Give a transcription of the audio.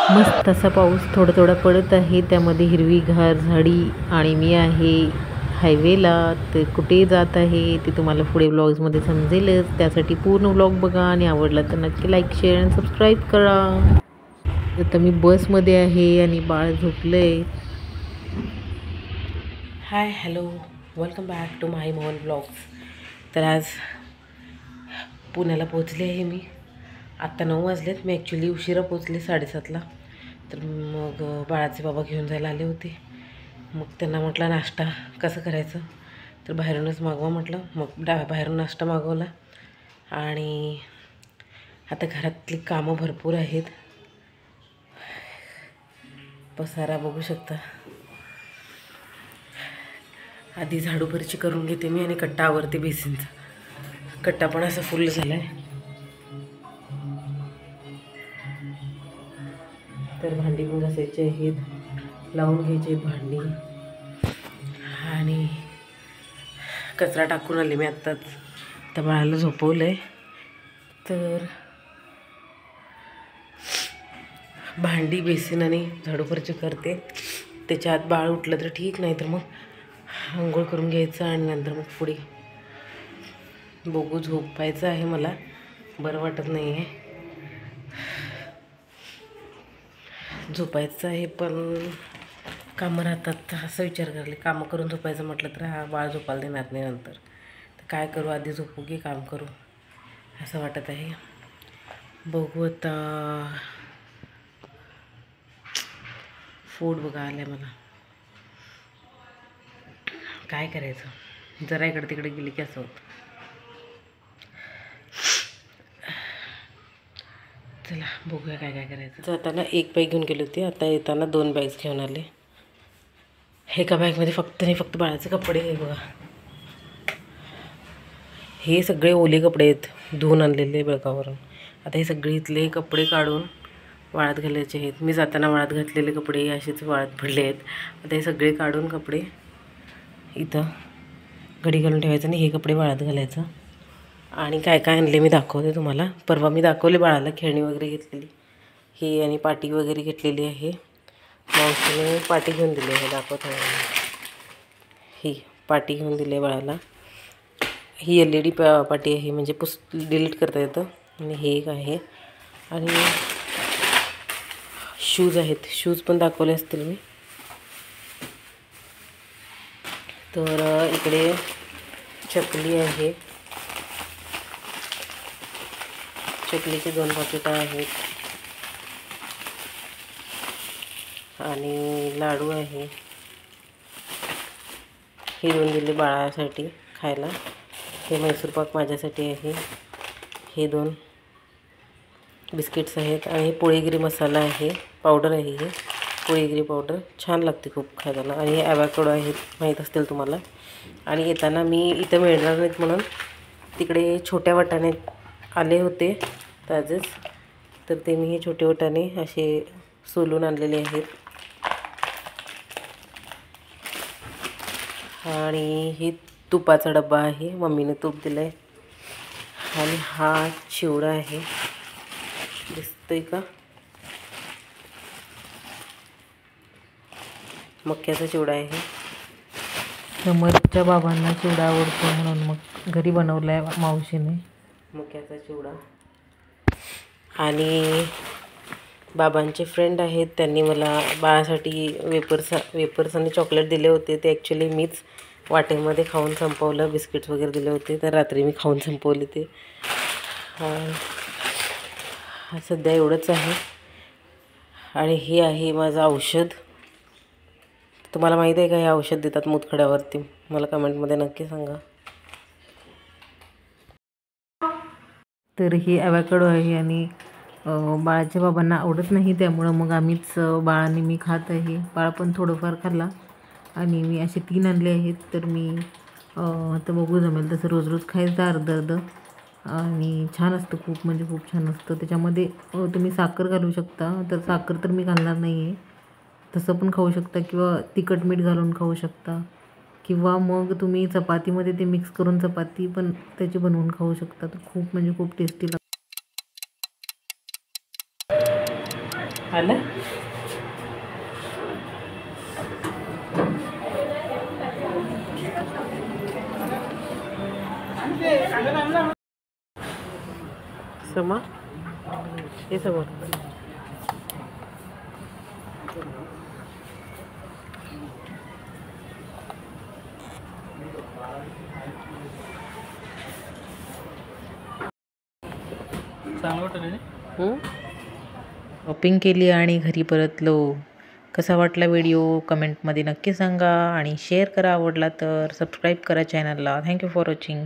मस्त असा पाऊस थोडा थोडा पडत आहे. त्यामध्ये हिरवीगार झाडी आणि मी आहे हायवेला. तर कुठे जात आहे ते तुम्हाला पुढे व्लॉग्समध्ये समजेलच. त्यासाठी पूर्ण व्लॉग बघा आणि आवडला तर नक्की लाईक शेअर आणि सबस्क्राईब करा. आता मी बसमध्ये आहे आणि बाळ झोपलं आहे. Hi hello welcome back to my Mohan blogs. तर आज पुण्याला पोचले आहे मी. आत्ता 9 वाजलेत. मी ॲक्च्युली उशिरा पोचले 7:30ला. तर मग बाळाचे बाबा घेऊन जायला आले होते. मग त्यांना म्हटलं नाश्ता कसं करायचं, तर बाहेरूनच मागवा म्हटलं. मग बाहेरून नाश्ता मागवला. आणि आता घरातली कामं भरपूर आहेत. पसारा बघू शकता. आधी झाडू फरशी करून घेते मी आणि कट्टा आवरते बेसिनचा. कट्टा पण असा फुल झाला आहे. तर भांडी पण घासायची आहेत, लावून घ्यायची आहेत भांडी. आणि कचरा टाकून आले मी आत्ताच. त्या बाळाला झोपवलं आहे. तर भांडी बेसिन आणि झाडू फरशी करते. त्याच्या आत बाळ उठलं तर ठीक, नाही तर मग आंघोळ करून घ्यायचं आणि नंतर मग पुढे बघू. झोपायचं आहे मला, बरं वाटत नाही आहे. झोपायचं आहे पण कामं राहतात असं विचार करले. कामं करून झोपायचं म्हटलं तर हा बाळ झोपायला देणार नाही नंतर. तर काय करू, आधी झोपू की काम करू असं वाटत आहे. बघू आता. फूड बघा आलं आहे मला, काय करायचं. जरा इकडे तिकडे गेली की असं होतं. चला बघूया काय काय करायचं. जाताना एक बॅग घेऊन गेली होती, आता येताना 2 बॅग्स घेऊन आले. एका बॅगमध्ये फक्त बाळाचे कपडे आहे बघा. हे सगळे ओले कपडे आहेत, धुवून आणलेले बेळगाववरून. आता हे सगळे इथले कपडे काढून वाळत घालायचे आहेत. मी जाताना वाळत घातलेले कपडे असेच वाळत पडले आहेत. आता हे सगळे काढून कपडे इथं घडी घालून ठेवायचं आणि हे कपडे वाळत घालायचं. आणि काय काय आणले मी दाखवते तुम्हाला. परवा मी दाखवले बाळाला खेळणी वगैरे घेतलेली, ही आणि पाटी वगैरे घेतलेली आहे. मावशीने पाटी घेऊन दिली आहे, दाखवतो. ही पाटी घेऊन दिली आहे बाळाला. ही LED पाटी आहे, म्हणजे डिलीट करता येतं. आणि हे एक आहे. आणि शूज आहेत, शूज पण दाखवले असतील मी. तर इकडे चकली आहे, चकलीचे 2 पाकिटं आहेत. आणि लाडू आहे, हे 2 दिले बाळासाठी खायला. हे मैसूर पाक माझ्यासाठी आहे. हे 2 बिस्किट्स आहेत. आणि हे पोळीगिरी मसाला आहे, पावडर आहे. ही पोळीगिरी पावडर छान लागते खूप खायला. आणि हे ॲवॅकाडो आहेत, माहीत असतील तुम्हाला. आणि येताना मी इथं मिळणार नाहीत म्हणून तिकडे छोट्या वाटाणे आले होते ताजेच, तर ते मी हे छोटे वाटाणे असे सोलून आणलेले आहेत. आणि हे तुपाचा डब्बा आहे, मम्मीने तूप दिलं आहे. आणि हा चिवडा आहे, दिसतोय का, मक्याचा चिवडा आहे. समर्थच्या बाबांना चिवडा आवडतो म्हणून मग घरी बनवला आहे मावशीने मक्याचा चिवडा. आणि बाबांचे फ्रेंड आहेत, त्यांनी मला बाळासाठी वेपर्स आणि चॉकलेट दिले होते. ते ॲक्च्युली मीच वाटेमध्ये खाऊन संपवलं. बिस्किट्स वगैरे दिले होते, तर रात्री मी खाऊन संपवले ते. सध्या एवढंच आहे. आणि हे आहे माझं औषध. तुम्हाला माहीत आहे का हे औषध देतात मूतखड्यावरती? मला कमेंटमध्ये नक्की सांगा. तर हे ॲवॅकाडो आहे आणि बाळाच्या बाबांना आवडत नाही, त्यामुळं मग आम्हीच बाळाने मी खात आहे. बाळ पण थोडंफार खाल्ला. आणि मी असे 3 आणले आहेत. तर मी आता बघू जमेल तसं रोज रोज खायचं अर्धं. आणि छान असतं खूप, म्हणजे खूप छान असतं. त्याच्यामध्ये तुम्ही साखर घालू शकता, तर साखर तर मी घालणार नाही आहे. तसं पण खाऊ शकता किंवा तिखट मीठ घालून खाऊ शकता. किंवा मग तुम्ही चपातीमध्ये ते मिक्स करून चपाती पण त्याची बनवून खाऊ शकता. तर खूप म्हणजे खूप टेस्टी लागतं. आलं. समा हे समोर शॉपिंग केली आणि घरी परतलो. कसा वाटला व्हिडिओ कमेंटमध्ये नक्की सांगा आणि शेअर करा. आवडला तर सबस्क्राईब करा चॅनलला. Thank you for watching.